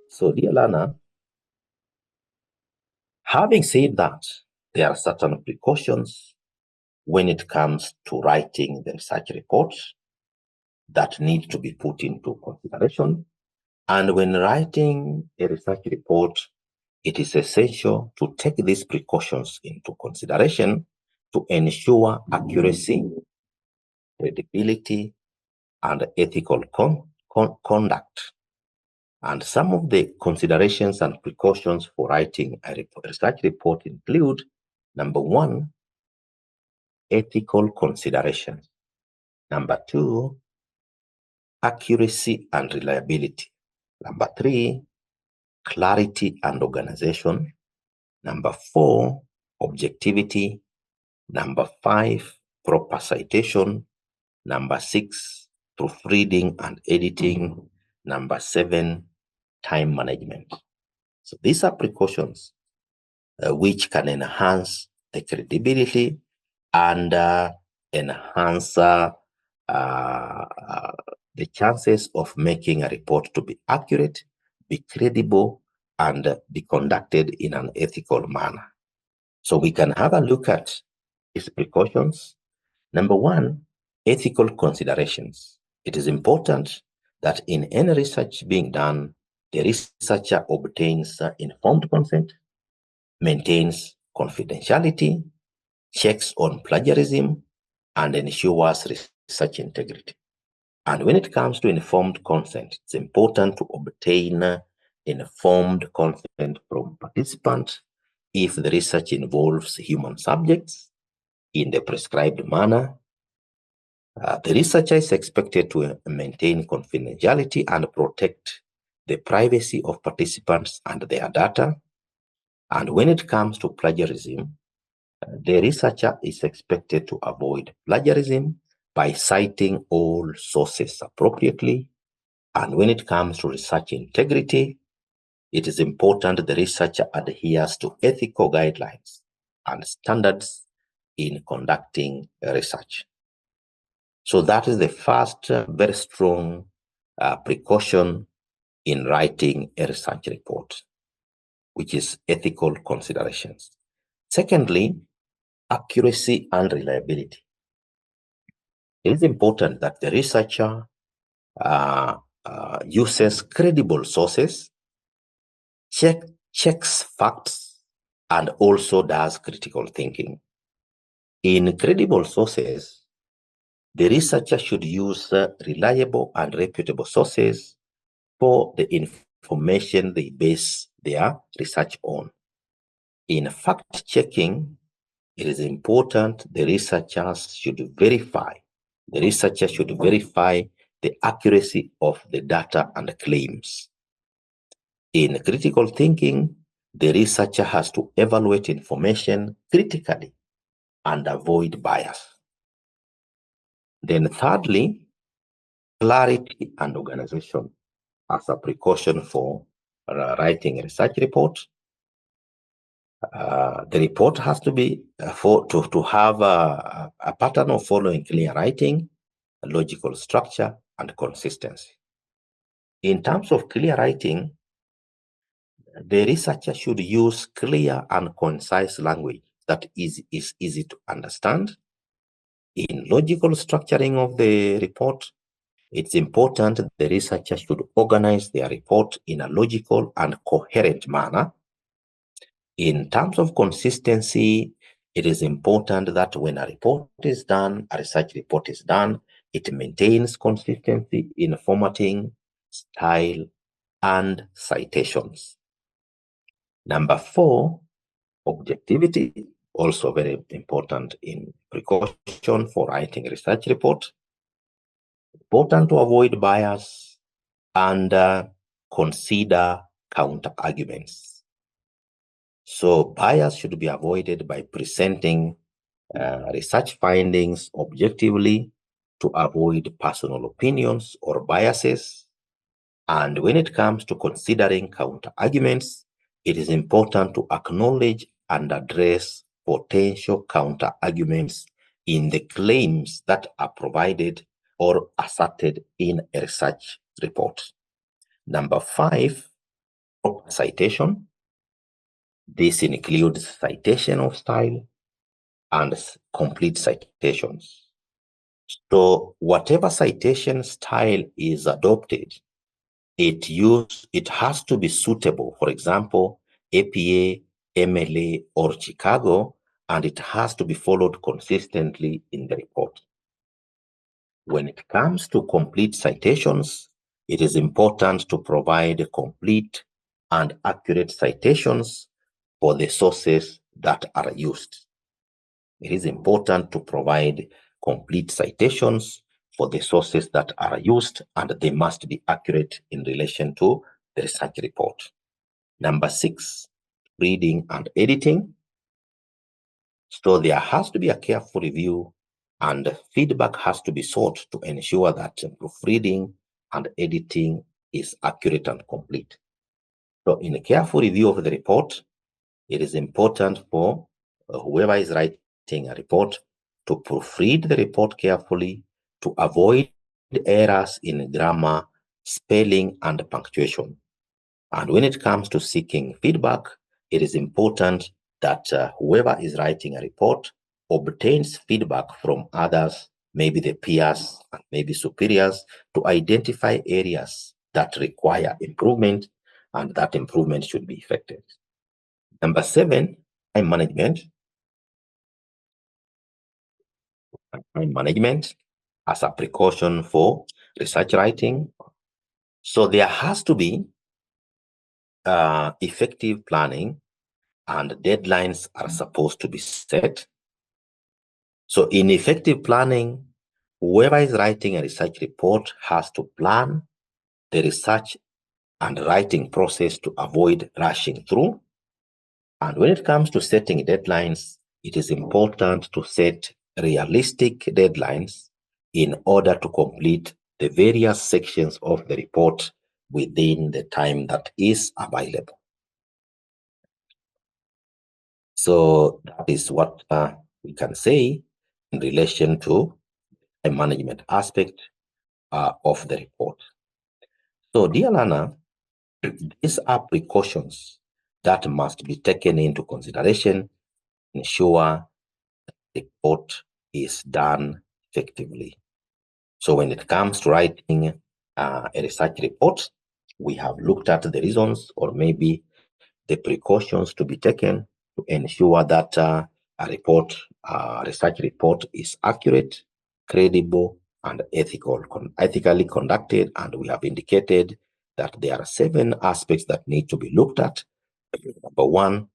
So, dear learner, having said that, there are certain precautions when it comes to writing the research report that need to be put into consideration. And when writing a research report, it is essential to take these precautions into consideration to ensure accuracy, credibility, and ethical conduct. And some of the considerations and precautions for writing a research report include, number one, ethical considerations. Number two, accuracy and reliability. Number three, clarity and organization. Number four, objectivity. Number five, proper citation. Number six, proofreading and editing. Number seven, time management. So these are precautions which can enhance the credibility and enhance the chances of making a report to be accurate, be credible, and be conducted in an ethical manner. So we can have a look at these precautions. Number one, ethical considerations. It is important that in any research being done, the researcher obtains informed consent, maintains confidentiality, checks on plagiarism, and ensures research integrity. And when it comes to informed consent, it's important to obtain informed consent from participants if the research involves human subjects in the prescribed manner. The researcher is expected to maintain confidentiality and protect the privacy of participants and their data. And when it comes to plagiarism, the researcher is expected to avoid plagiarism by citing all sources appropriately. And when it comes to research integrity, it is important the researcher adheres to ethical guidelines and standards in conducting research. So that is the first very strong precaution in writing a research report, which is ethical considerations. Secondly, accuracy and reliability. It is important that the researcher uses credible sources, checks facts, and also does critical thinking. In credible sources, the researcher should use reliable and reputable sources for the information they base their research on. In fact-checking, it is important the researcher should verify the accuracy of the data and claims. In critical thinking, the researcher has to evaluate information critically and avoid bias. Then thirdly, clarity and organization as a precaution for writing a research report. The report has to be to have a pattern of following clear writing, logical structure, and consistency. In terms of clear writing, the researcher should use clear and concise language that is easy to understand. In logical structuring of the report, it's important the researcher should organize their report in a logical and coherent manner. In terms of consistency, it is important that when a research report is done, it maintains consistency in formatting, style, and citations. Number four, objectivity, also very important in precaution for writing a research report. Important to avoid bias and consider counter-arguments. So bias should be avoided by presenting research findings objectively to avoid personal opinions or biases. And when it comes to considering counter-arguments, it is important to acknowledge and address potential counter-arguments in the claims that are provided or asserted in a research report. Number 5, proper citation. This includes citation of style and complete citations. So whatever citation style is adopted, it has to be suitable. For example, APA, MLA, or Chicago, and it has to be followed consistently in the report. When it comes to complete citations, it is important to provide complete and accurate citations for the sources that are used. It is important to provide complete citations for the sources that are used, and they must be accurate in relation to the research report. Number 6, reading and editing. So there has to be a careful review, and feedback has to be sought to ensure that proofreading and editing is accurate and complete. So in a careful review of the report, it is important for whoever is writing a report to proofread the report carefully, to avoid errors in grammar, spelling, and punctuation. And when it comes to seeking feedback, it is important that whoever is writing a report obtains feedback from others, maybe the peers and maybe superiors, to identify areas that require improvement, and that improvement should be effected. Number 7, time management. Time management as a precaution for research writing. So there has to be effective planning, and deadlines are supposed to be set. So in effective planning, whoever is writing a research report has to plan the research and writing process to avoid rushing through. And when it comes to setting deadlines, it is important to set realistic deadlines in order to complete the various sections of the report within the time that is available. So that is what we can say in relation to the management aspect of the report. So, dear learner, these are precautions that must be taken into consideration to ensure the report is done effectively. So when it comes to writing a research report, we have looked at the reasons or maybe the precautions to be taken to ensure that a research report is accurate, credible, and ethically conducted. And we have indicated that there are 7 aspects that need to be looked at. Number 1,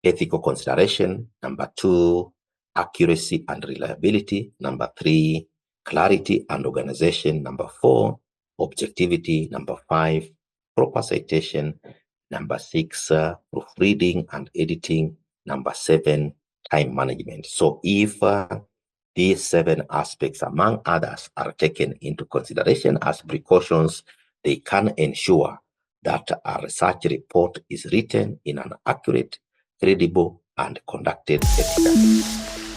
ethical consideration. Number 2, accuracy and reliability. Number 3, clarity and organization. Number 4, objectivity. Number 5, proper citation. Number 6, proofreading and editing. Number 7, time management. So if these 7 aspects, among others, are taken into consideration as precautions, they can ensure that a research report is written in an accurate, credible, and conducted ethically.